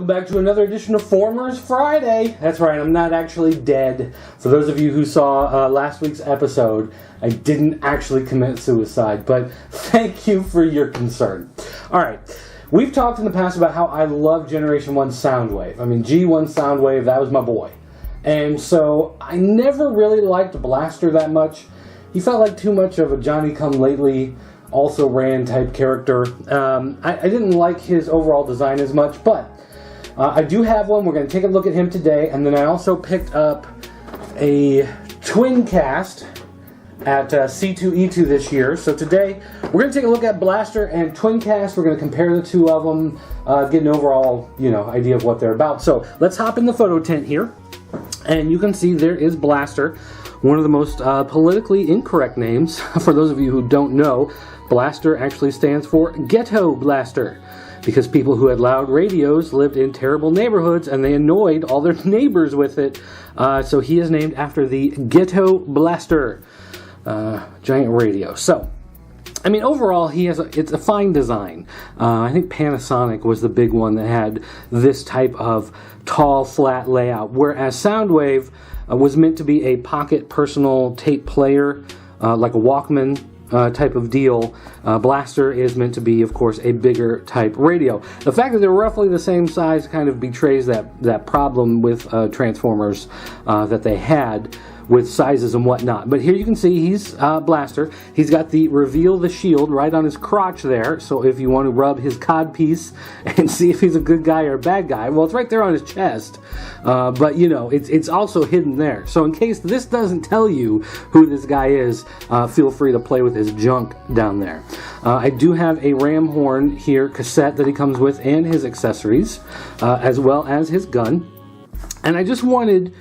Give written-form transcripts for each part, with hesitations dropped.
welcome back to another edition of Formers Friday. That's right, I'm not actually dead. For those of you who saw last week's episode, I didn't actually commit suicide, but thank you for your concern. Alright, we've talked in the past about how I love Generation 1 Soundwave. I mean, G1 Soundwave, that was my boy. And so, I never really liked Blaster that much. He felt like too much of a Johnny-come-lately, also-ran type character. I didn't like his overall design as much, but I do have one. We're going to take a look at him today, and then I also picked up a Twincast at C2E2 this year. So today, we're going to take a look at Blaster and Twincast. We're going to compare the two of them, get an overall, idea of what they're about. So let's hop in the photo tent here, and you can see there is Blaster, one of the most politically incorrect names. For those of you who don't know, Blaster actually stands for Ghetto Blaster, because people who had loud radios lived in terrible neighborhoods and they annoyed all their neighbors with it. So he is named after the Ghetto Blaster giant radio. So, I mean, overall, it's a fine design. I think Panasonic was the big one that had this type of tall, flat layout, whereas Soundwave was meant to be a pocket personal tape player, like a Walkman type of deal. Blaster is meant to be, of course, a bigger type radio. The fact that they're roughly the same size kind of betrays that problem with Transformers that they had with sizes and whatnot. But here you can see he's Blaster. He's got the reveal the shield right on his crotch there, so if you want to rub his codpiece and see if he's a good guy or a bad guy, well, it's right there on his chest. But, it's also hidden there. So in case this doesn't tell you who this guy is, feel free to play with his junk down there. I do have a ram horn here, cassette that he comes with, and his accessories, as well as his gun. And I just wanted,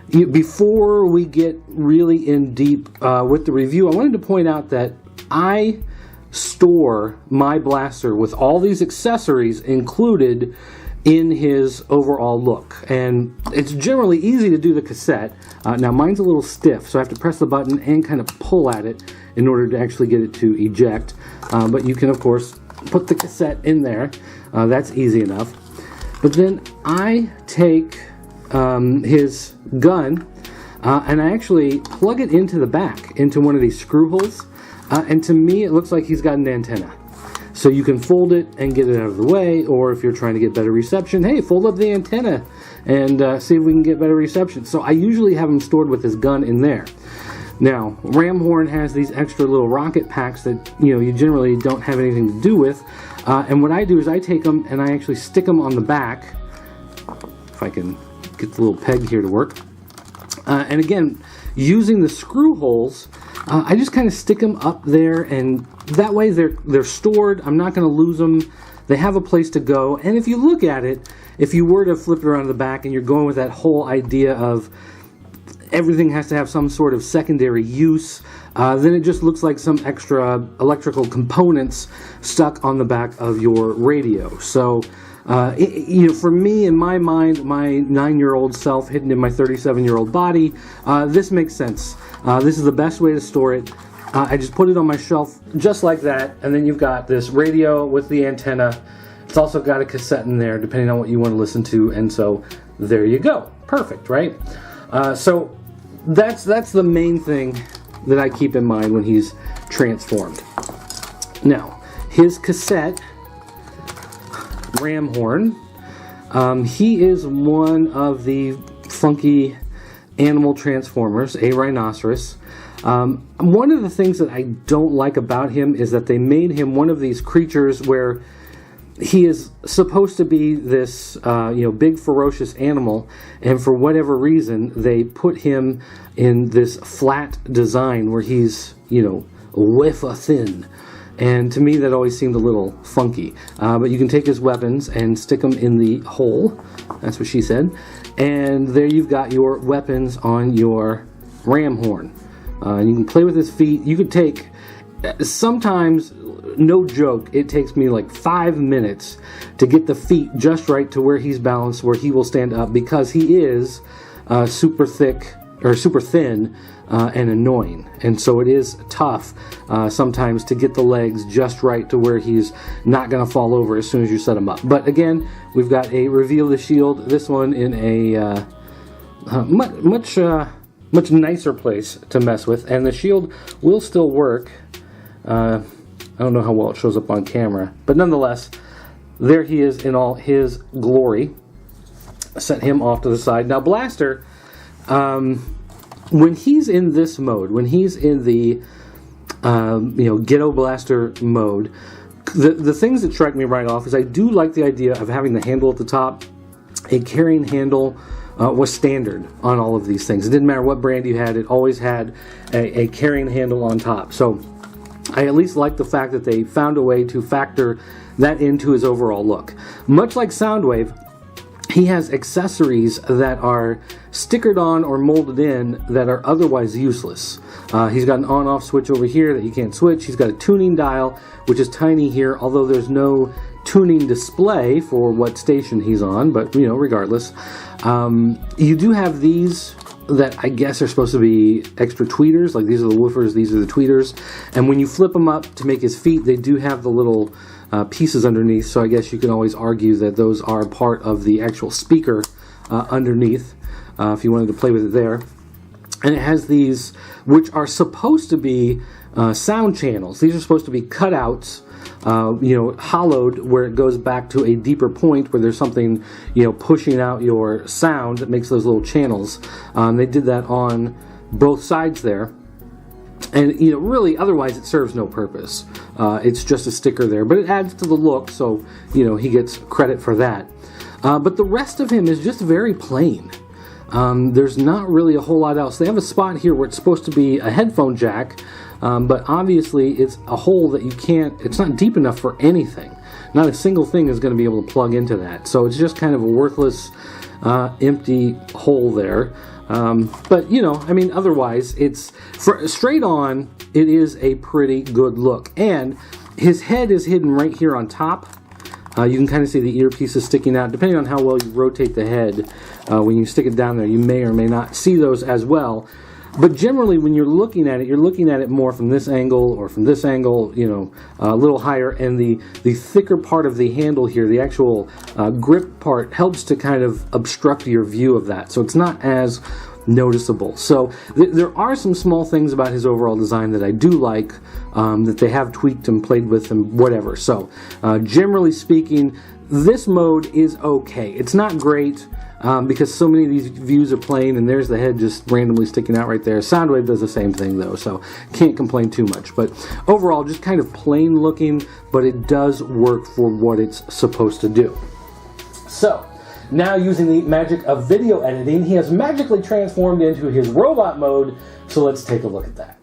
before we get really in deep with the review, I wanted to point out that I store my Blaster with all these accessories included in his overall look. And it's generally easy to do the cassette. Now mine's a little stiff, so I have to press the button and kind of pull at it in order to actually get it to eject. But you can, of course, put the cassette in there. That's easy enough. But then I take his gun and I actually plug it into the back, into one of these screw holes. And to me, it looks like he's got an antenna. So you can fold it and get it out of the way, or if you're trying to get better reception, hey, fold up the antenna and see if we can get better reception. So I usually have him stored with his gun in there. Now, Ramhorn has these extra little rocket packs that, you generally don't have anything to do with. And what I do is I take them and I actually stick them on the back. If I can get the little peg here to work. And again, using the screw holes, I just kind of stick them up there, and that way they're stored. I'm not going to lose them. They have a place to go. And if you look at it, if you were to flip it around the back and you're going with that whole idea of everything has to have some sort of secondary use, then it just looks like some extra electrical components stuck on the back of your radio. So, for me, in my mind, my 9-year-old self hidden in my 37-year-old body, this makes sense. This is the best way to store it. I just put it on my shelf just like that, and then you've got this radio with the antenna. It's also got a cassette in there, depending on what you want to listen to, and so there you go. Perfect, right? So that's the main thing that I keep in mind when he's transformed. Now, his cassette, Ramhorn, he is one of the funky animal transformers, a rhinoceros. One of the things that I don't like about him is that they made him one of these creatures where he is supposed to be this, big ferocious animal, and for whatever reason, they put him in this flat design where he's, wafer thin. And to me, that always seemed a little funky. But you can take his weapons and stick them in the hole. That's what she said. And there you've got your weapons on your ram horn. And you can play with his feet. You could take, sometimes, no joke, it takes me like 5 minutes to get the feet just right to where he's balanced, where he will stand up, because he is super thick, super thin and annoying, and so it is tough sometimes to get the legs just right to where he's not going to fall over as soon as you set him up. But again, we've got a Reveal the Shield, this one in a much nicer place to mess with, and the shield will still work. I don't know how well it shows up on camera, but nonetheless, there he is in all his glory. Set him off to the side. Now Blaster, when he's in this mode, when he's in the Ghetto Blaster mode, the things that strike me right off is I do like the idea of having the handle at the top. A carrying handle was standard on all of these things. It didn't matter what brand you had, it always had a carrying handle on top. So I at least like the fact that they found a way to factor that into his overall look. Much like Soundwave, he has accessories that are stickered on or molded in that are otherwise useless. He's got an on-off switch over here that you can't switch. He's got a tuning dial, which is tiny here, although there's no tuning display for what station he's on, but regardless. You do have these that I guess are supposed to be extra tweeters, like these are the woofers, these are the tweeters, and when you flip them up to make his feet, they do have the little pieces underneath, so I guess you can always argue that those are part of the actual speaker underneath, if you wanted to play with it there. And it has these, which are supposed to be sound channels. These are supposed to be cutouts, hollowed, where it goes back to a deeper point where there's something, pushing out your sound that makes those little channels. They did that on both sides there. And, really, otherwise it serves no purpose. It's just a sticker there. But it adds to the look, so, he gets credit for that. But the rest of him is just very plain. There's not really a whole lot else. They have a spot here where it's supposed to be a headphone jack, but obviously it's a hole that you can't, it's not deep enough for anything. Not a single thing is going to be able to plug into that. So it's just kind of a worthless, empty hole there. But, otherwise, it's, straight on, it is a pretty good look. And his head is hidden right here on top. You can kind of see the earpieces sticking out. Depending on how well you rotate the head, when you stick it down there, you may or may not see those as well. But generally, when you're looking at it more from this angle or from this angle, a little higher. And the thicker part of the handle here, the actual grip part, helps to kind of obstruct your view of that. So it's not as noticeable. So there are some small things about his overall design that I do like, that they have tweaked and played with and whatever. So generally speaking, this mode is okay. It's not great because so many of these views are plain and there's the head just randomly sticking out right there. Soundwave does the same thing though, so can't complain too much. But overall, just kind of plain looking, but it does work for what it's supposed to do. So now, using the magic of video editing, he has magically transformed into his robot mode, so let's take a look at that.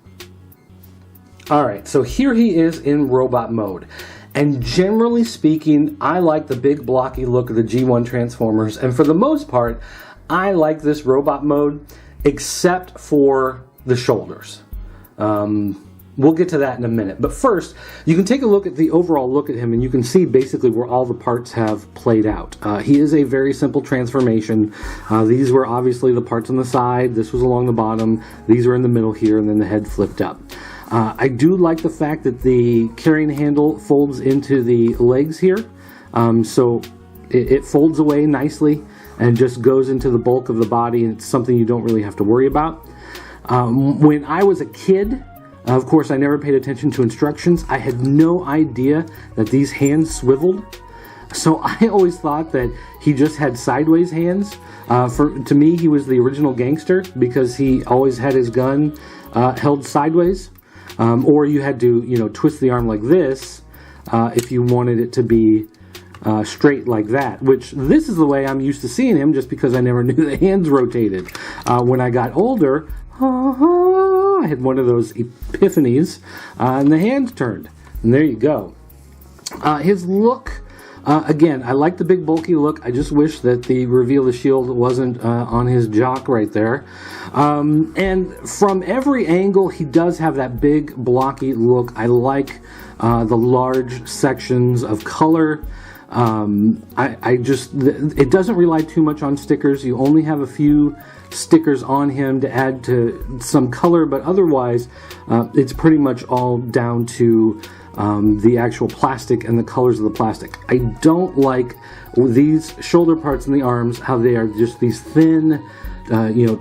Alright, so here he is in robot mode. And generally speaking, I like the big blocky look of the G1 Transformers, and for the most part, I like this robot mode, except for the shoulders. We'll get to that in a minute. But first, you can take a look at the overall look at him, and you can see basically where all the parts have played out. He is a very simple transformation. These were obviously the parts on the side. This was along the bottom. These are in the middle here, and then the head flipped up. I do like the fact that the carrying handle folds into the legs here. So it folds away nicely and just goes into the bulk of the body, and it's something you don't really have to worry about. When I was a kid, of course, I never paid attention to instructions. I had no idea that these hands swiveled. So I always thought that he just had sideways hands. To me, he was the original gangster because he always had his gun held sideways. Or you had to, twist the arm like this if you wanted it to be straight like that. Which, this is the way I'm used to seeing him just because I never knew the hands rotated. When I got older, I had one of those epiphanies, and the hands turned. And there you go. His look, again, I like the big bulky look. I just wish that the Reveal the Shield wasn't on his jock right there. And from every angle, he does have that big blocky look. I like the large sections of color. It doesn't rely too much on stickers. You only have a few stickers on him to add to some color, but otherwise it's pretty much all down to the actual plastic and the colors of the plastic. I don't like these shoulder parts and the arms, how they are just these thin,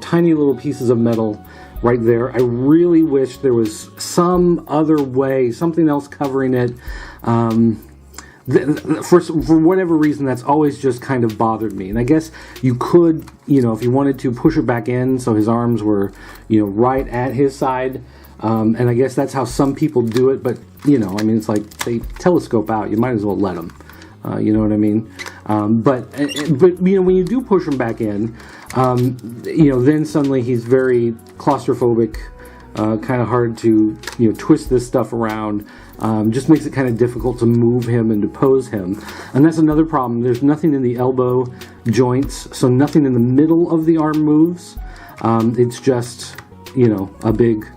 tiny little pieces of metal right there. I really wish there was some other way, something else covering it. For whatever reason, that's always just kind of bothered me. And I guess you could, if you wanted to, push it back in so his arms were, right at his side. And I guess that's how some people do it. But, it's like they telescope out. You might as well let them. You know what I mean? But when you do push him back in, then suddenly he's very claustrophobic, kind of hard to, twist this stuff around. Just makes it kind of difficult to move him and to pose him. And that's another problem. There's nothing in the elbow joints, so nothing in the middle of the arm moves. It's just, a big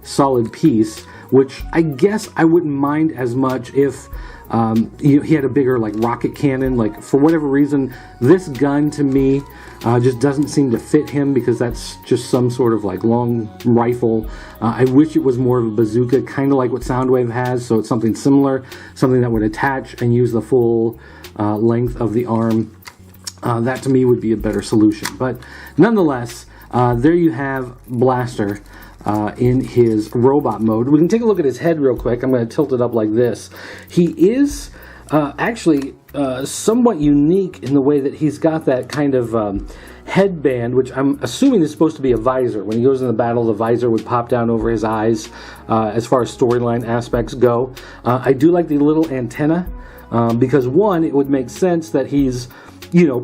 solid piece, which I guess I wouldn't mind as much if he had a bigger rocket cannon. For whatever reason, this gun to me just doesn't seem to fit him, because that's just some sort of long rifle. I wish it was more of a bazooka, kind of like what Soundwave has, so it's something similar, something that would attach and use the full length of the arm. That to me would be a better solution. But nonetheless, there you have Blaster in his robot mode. We can take a look at his head real quick. I'm going to tilt it up like this. He is actually somewhat unique in the way that he's got that kind of headband, which I'm assuming is supposed to be a visor. When he goes in the battle, the visor would pop down over his eyes as far as storyline aspects go. I do like the little antenna because, one, it would make sense that he's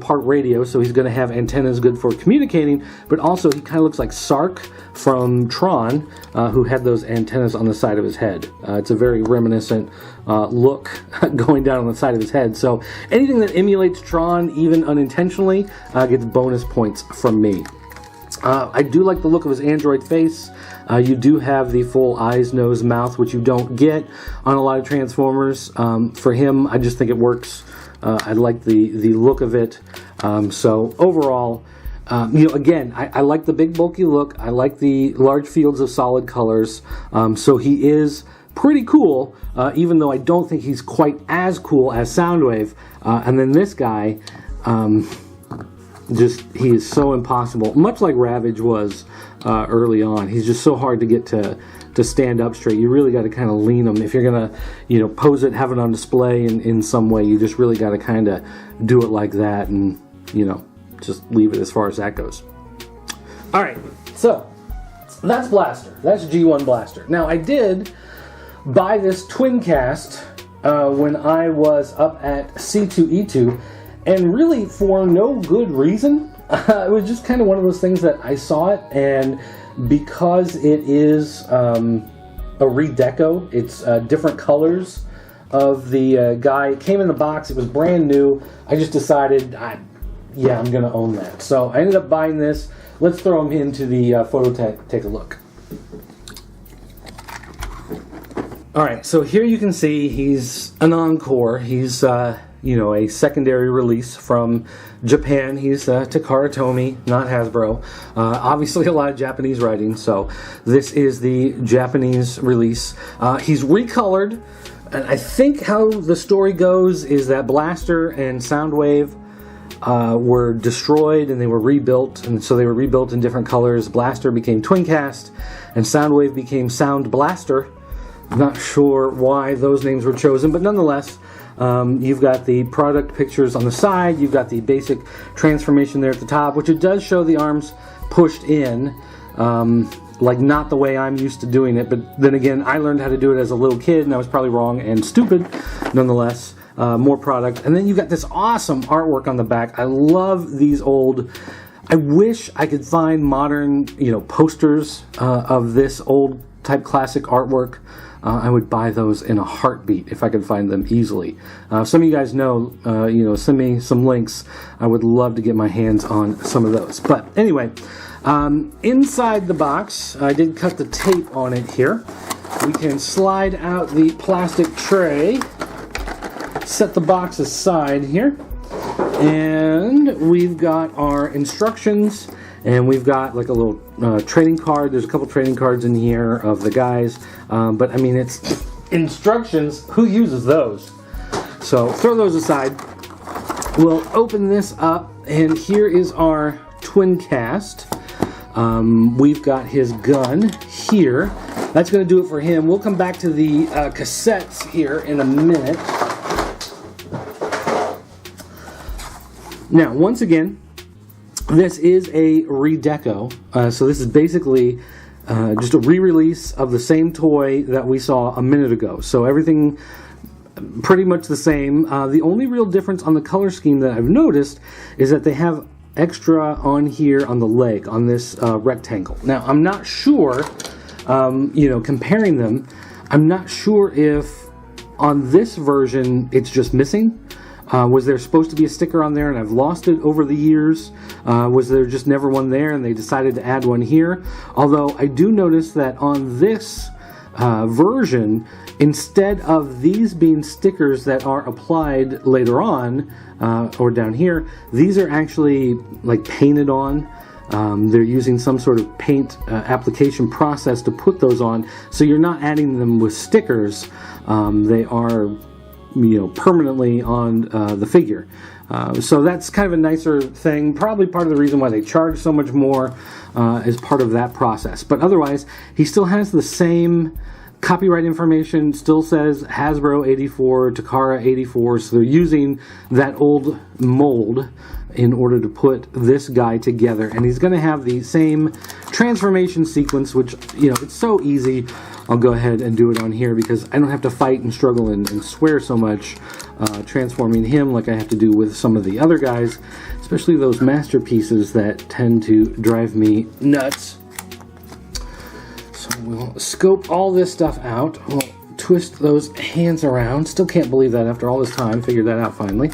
part radio, so he's going to have antennas good for communicating, but also he kind of looks like Sark from Tron, who had those antennas on the side of his head. It's a very reminiscent look going down on the side of his head. So anything that emulates Tron, even unintentionally, gets bonus points from me. I do like the look of his android face. You do have the full eyes, nose, mouth, which you don't get on a lot of Transformers. For him, I just think it works. I like the look of it. So overall, again, I like the big bulky look. I like the large fields of solid colors. So he is pretty cool, even though I don't think he's quite as cool as Soundwave. And then this guy, he is so impossible. Much like Ravage was early on. He's just so hard to get to stand up straight. You really got to kind of lean him. If you're going to, pose it, have it on display in some way, you just really got to kind of do it like that and, just leave it as far as that goes. All right, so that's Blaster. That's G1 Blaster. Now, I did buy this Twincast when I was up at C2E2, and really for no good reason. It was just kind of one of those things that I saw it, and because it is a redeco, it's different colors of the guy. It came in the box, it was brand new. I just decided, I'm going to own that. So I ended up buying this. Let's throw him into the photo take a look. Alright, so here you can see he's an encore. He's, a secondary release from Japan. He's Takara Tomy, not Hasbro. Obviously a lot of Japanese writing, so this is the Japanese release. He's recolored, and I think how the story goes is that Blaster and Soundwave were destroyed and they were rebuilt, and so they were rebuilt in different colors. Blaster became Twincast, and Soundwave became Sound Blaster. I'm not sure why those names were chosen, but nonetheless, you've got the product pictures on the side, you've got the basic transformation there at the top, which it does show the arms pushed in, not the way I'm used to doing it, but then again, I learned how to do it as a little kid, and I was probably wrong and stupid, nonetheless. More product. And then you've got this awesome artwork on the back. I love these old... I wish I could find modern, posters of this old type classic artwork. I would buy those in a heartbeat if I could find them easily. Some of you guys know, send me some links. I would love to get my hands on some of those. But anyway, inside the box, I did cut the tape on it here. We can slide out the plastic tray, set the box aside here, and we've got our instructions And we've got like a little trading card. There's a couple trading cards in here of the guys. But I mean, it's instructions. Who uses those? So throw those aside. We'll open this up, and here is our Twincast. We've got his gun here. That's going to do it for him. We'll come back to the cassettes here in a minute. Now, once again, this is a redeco. So this is basically just a re-release of the same toy that we saw a minute ago. So everything pretty much the same. The only real difference on the color scheme that I've noticed is that they have extra on here on the leg, on this rectangle. Now, I'm not sure, comparing them, I'm not sure if on this version it's just missing. Was there supposed to be a sticker on there and I've lost it over the years? Was there just never one there and they decided to add one here? Although I do notice that on this version, instead of these being stickers that are applied later on, or down here, these are actually like painted on. They're using some sort of paint application process to put those on, so you're not adding them with stickers. They are, permanently on the figure. So that's kind of a nicer thing. Probably part of the reason why they charge so much more is part of that process. But otherwise, he still has the same copyright information. Still says Hasbro 84, Takara 84. So they're using that old mold in order to put this guy together. And he's going to have the same transformation sequence, which, it's so easy. I'll go ahead and do it on here because I don't have to fight and struggle and swear so much transforming him like I have to do with some of the other guys, especially those masterpieces that tend to drive me nuts. So we'll scope all this stuff out. We'll twist those hands around. Still can't believe that after all this time. Figured that out finally.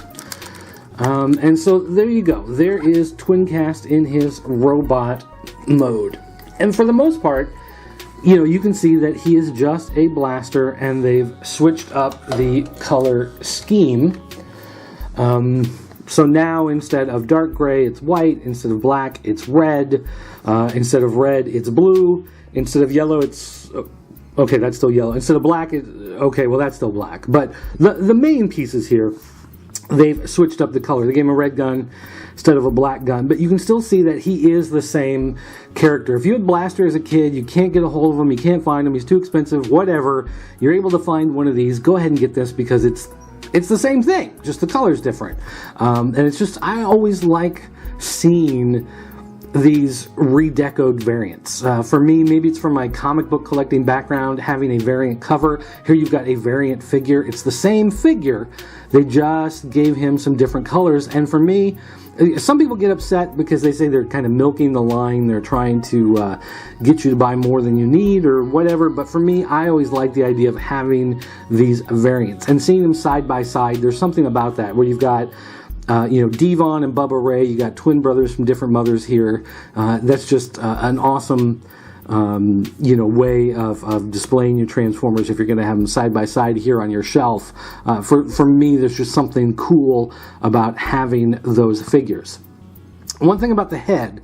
And so there you go. There is Twincast in his robot mode. And for the most part, you can see that he is just a blaster and they've switched up the color scheme. So now instead of dark gray, it's white. Instead of black, it's red. Instead of red, it's blue. Instead of yellow, it's... Okay, that's still yellow. Instead of black, okay, well, that's still black. But the main pieces here, they've switched up the color. They gave him a red gun instead of a black gun. But you can still see that he is the same character. If you had Blaster as a kid, you can't get a hold of him, you can't find him, he's too expensive, whatever, you're able to find one of these, go ahead and get this because it's the same thing, just the color's different. And it's just, I always like seeing these redecoed variants. For me, maybe it's from my comic book collecting background, having a variant cover. Here you've got a variant figure. It's the same figure. They just gave him some different colors. And for me, some people get upset because they say they're kind of milking the line. They're trying to get you to buy more than you need or whatever. But for me, I always like the idea of having these variants and seeing them side by side. There's something about that where you've got Devon and Bubba Ray. You got twin brothers from different mothers here. That's just an awesome, way of displaying your Transformers if you're going to have them side by side here on your shelf. For me, there's just something cool about having those figures. One thing about the head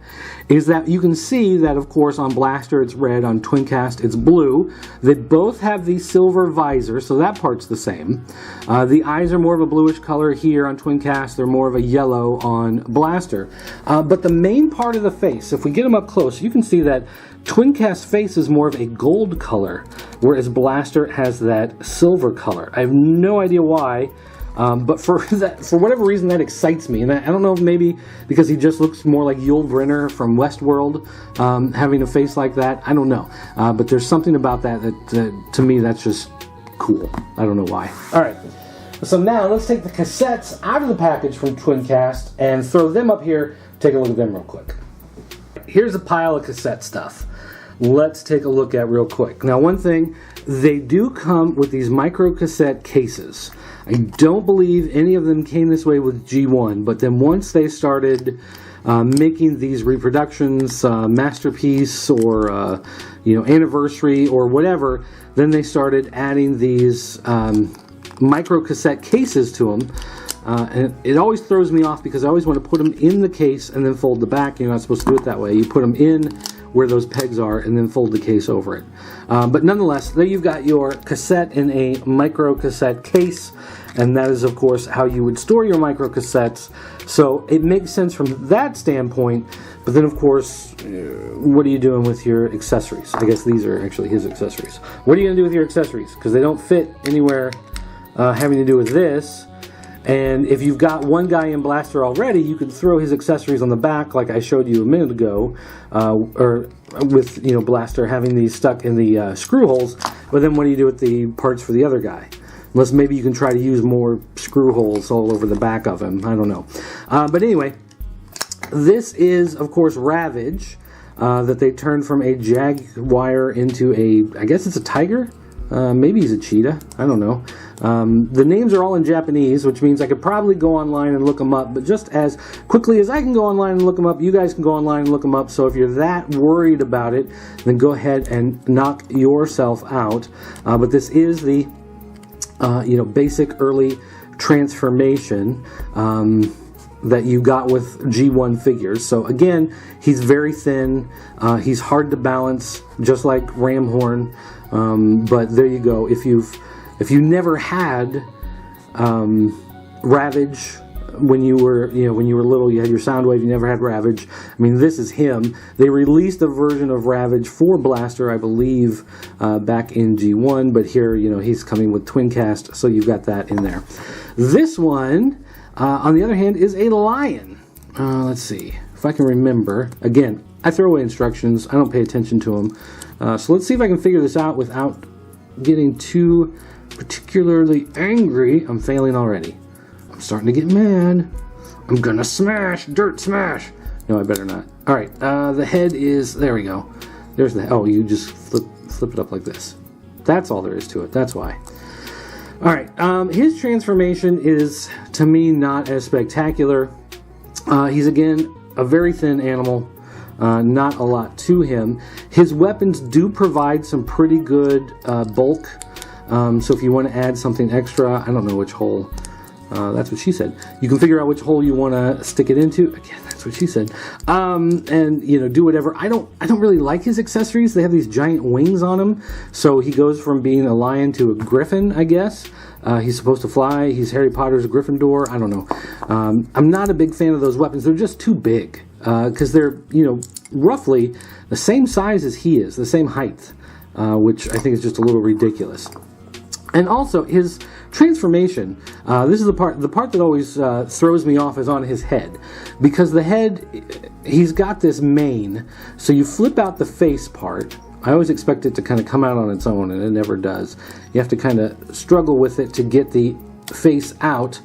is that you can see that, of course, on Blaster it's red, on Twincast it's blue. They both have the silver visor, so that part's the same. The eyes are more of a bluish color here on Twincast. They're more of a yellow on Blaster. But the main part of the face, if we get them up close, you can see that Twincast's face is more of a gold color, whereas Blaster has that silver color. I have no idea why. But for whatever reason, that excites me. And I don't know, maybe because he just looks more like Yul Brynner from Westworld, having a face like that. I don't know. But there's something about that to me, that's just cool. I don't know why. All right. So now let's take the cassettes out of the package from Twincast and throw them up here. Take a look at them real quick. Here's a pile of cassette stuff. Let's take a look at real quick. Now, one thing, they do come with these micro cassette cases. I don't believe any of them came this way with G1, but then once they started making these reproductions, masterpiece or anniversary or whatever, then they started adding these micro cassette cases to them. And it always throws me off because I always want to put them in the case and then fold the back. You're not supposed to do it that way. You put them in where those pegs are and then fold the case over it. But nonetheless, there you've got your cassette in a micro cassette case, and that is of course how you would store your micro cassettes. So it makes sense from that standpoint, but then of course, what are you doing with your accessories? I guess these are actually his accessories. What are you going to do with your accessories? Because they don't fit anywhere having to do with this. And if you've got one guy in Blaster already, you can throw his accessories on the back like I showed you a minute ago, or with Blaster having these stuck in the screw holes. But then what do you do with the parts for the other guy? Unless maybe you can try to use more screw holes all over the back of him. I don't know. But anyway, this is of course Ravage, that they turned from a jaguar into I guess it's a tiger? Maybe he's a cheetah. I don't know. The names are all in Japanese, which means I could probably go online and look them up, but just as quickly as I can go online and look them up, you guys can go online and look them up. So if you're that worried about it, then go ahead and knock yourself out. But this is the basic early transformation that you got with G1 figures. So again, he's very thin. He's hard to balance, just like Ramhorn. But there you go. If you never had Ravage when you were little, you had your Soundwave, you never had Ravage. I mean, this is him. They released a version of Ravage for Blaster, I believe, back in G1, but here, he's coming with Twincast, so you've got that in there. This one, on the other hand, is a lion. Let's see if I can remember. Again, I throw away instructions. I don't pay attention to them. So let's see if I can figure this out without getting too particularly angry. I'm failing already. I'm starting to get mad. I'm gonna smash, dirt smash. No, I better not. All right, the head is, there we go. There's the, oh, you just flip it up like this. That's all there is to it, that's why. All right, his transformation is, to me, not as spectacular. He's, again, a very thin animal. Not a lot to him. His weapons do provide some pretty good bulk. So if you want to add something extra, I don't know which hole. That's what she said. You can figure out which hole you want to stick it into. Again, that's what she said. And do whatever. I don't really like his accessories. They have these giant wings on him. So he goes from being a lion to a griffin, I guess. He's supposed to fly. He's Harry Potter's Gryffindor. I don't know. I'm not a big fan of those weapons. They're just too big. Because they're, roughly the same size as he is, the same height, which I think is just a little ridiculous. And also, his transformation, this is the part that always throws me off, is on his head. Because the head, he's got this mane, so you flip out the face part. I always expect it to kind of come out on its own, and it never does. You have to kind of struggle with it to get the face out.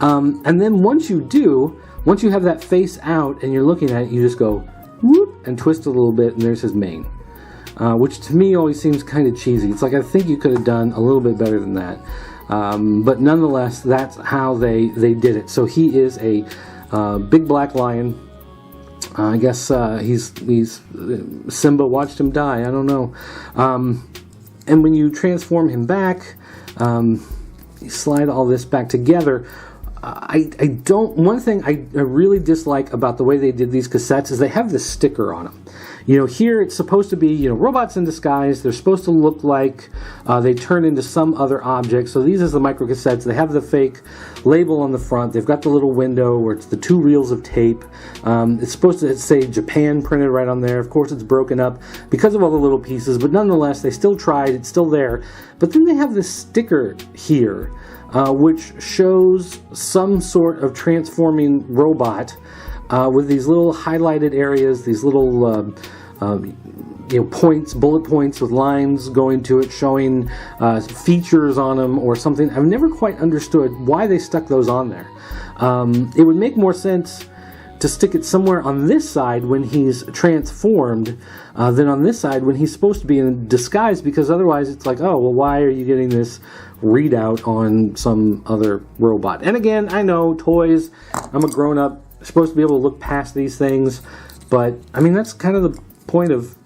And then once you do, once you have that face out and you're looking at it, you just go whoop and twist a little bit, and there's his mane. Which to me always seems kind of cheesy. It's like, I think you could have done a little bit better than that. But nonetheless, that's how they did it. So he is a big black lion. I guess he's Simba watched him die. I don't know. And when you transform him back, you slide all this back together. One thing I really dislike about the way they did these cassettes is they have this sticker on them. Here it's supposed to be, robots in disguise. They're supposed to look like they turn into some other object. So these are the micro cassettes. They have the fake label on the front. They've got the little window where it's the 2 reels of tape. It's supposed to say Japan printed right on there. Of course, it's broken up because of all the little pieces, but nonetheless, they still tried. It's still there. But then they have this sticker here, which shows some sort of transforming robot with these little highlighted areas, these little points, bullet points with lines going to it, showing features on them or something. I've never quite understood why they stuck those on there. It would make more sense to stick it somewhere on this side when he's transformed than on this side when he's supposed to be in disguise, because otherwise it's like, oh, well, why are you getting this readout on some other robot? And again, I know, toys, I'm a grown-up, supposed to be able to look past these things, but I mean, that's kind of the point of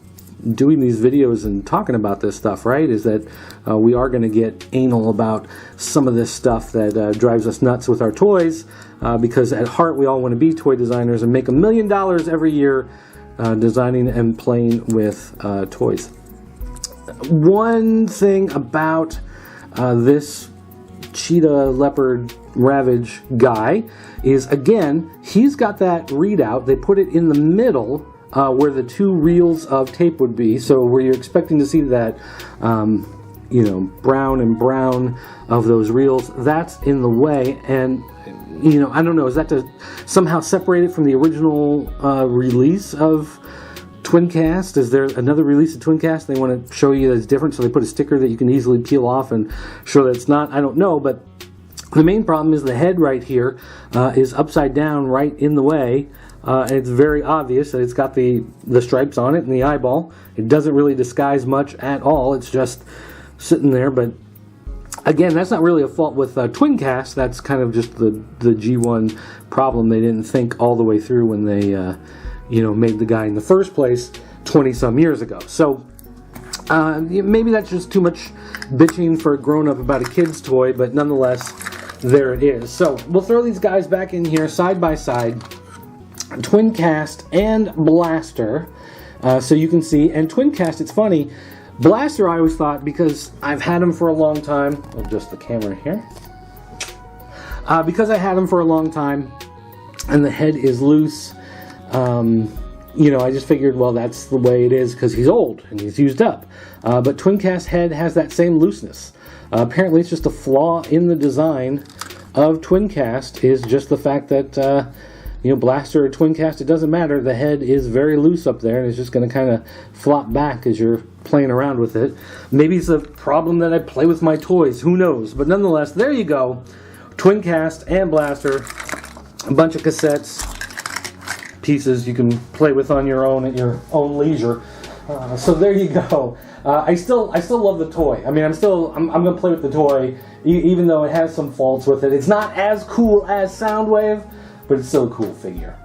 doing these videos and talking about this stuff, right? Is that we are going to get anal about some of this stuff that drives us nuts with our toys, because at heart we all want to be toy designers and make $1 million every year designing and playing with toys. One thing about this cheetah leopard ravage guy is, again, he's got that readout. They put it in the middle where the two reels of tape would be, so where you're expecting to see that brown and brown of those reels, that's in the way. And I don't know, is that to somehow separate it from the original release of Twincast? Is there another release of Twincast they want to show you that's different, so they put a sticker that you can easily peel off and show that it's not? I don't know, but the main problem is the head right here is upside down right in the way, and it's very obvious that it's got the stripes on it and the eyeball. It doesn't really disguise much at all, it's just sitting there. But again, that's not really a fault with Twincast. That's kind of just the G1 problem. They didn't think all the way through when they made the guy in the first place 20-some years ago. So maybe that's just too much bitching for a grown-up about a kid's toy, but nonetheless, there it is. So we'll throw these guys back in here side by side, Twincast and Blaster, so you can see. And Twincast, it's funny, Blaster I always thought, because I've had him for a long time, I'll adjust the camera here, because I had him for a long time and the head is loose, I just figured, well, that's the way it is because he's old and he's used up. But Twincast head has that same looseness. Apparently it's just a flaw in the design of Twincast, is just the fact that Blaster or Twincast, it doesn't matter, the head is very loose up there and it's just going to kind of flop back as you're playing around with it. Maybe it's a problem that I play with my toys, who knows? But nonetheless, there you go, Twincast and Blaster, a bunch of cassettes, pieces you can play with on your own at your own leisure. So there you go. I still love the toy. I mean, I'm gonna play with the toy, even though it has some faults with it. It's not as cool as Soundwave, but it's still a cool figure.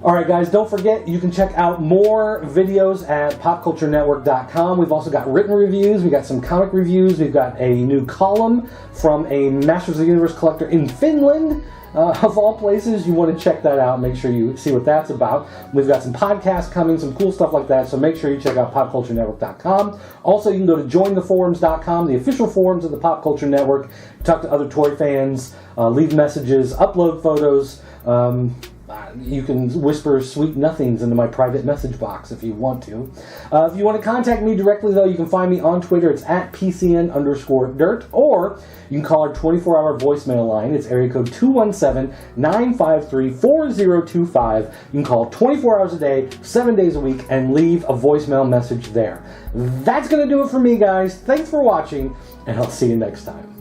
Alright guys, don't forget, you can check out more videos at popculturenetwork.com. We've also got written reviews, we've got some comic reviews, we've got a new column from a Masters of the Universe collector in Finland. Of all places, you want to check that out. Make sure you see what that's about. We've got some podcasts coming, some cool stuff like that, so make sure you check out popculturenetwork.com. Also, you can go to jointheforums.com, the official forums of the Pop Culture Network. Talk to other toy fans, leave messages, upload photos. You can whisper sweet nothings into my private message box if you want to. If you want to contact me directly, though, you can find me on Twitter. It's at PCN_dirt, or you can call our 24-hour voicemail line. It's area code 217-953-4025. You can call 24 hours a day, 7 days a week, and leave a voicemail message there. That's going to do it for me, guys. Thanks for watching, and I'll see you next time.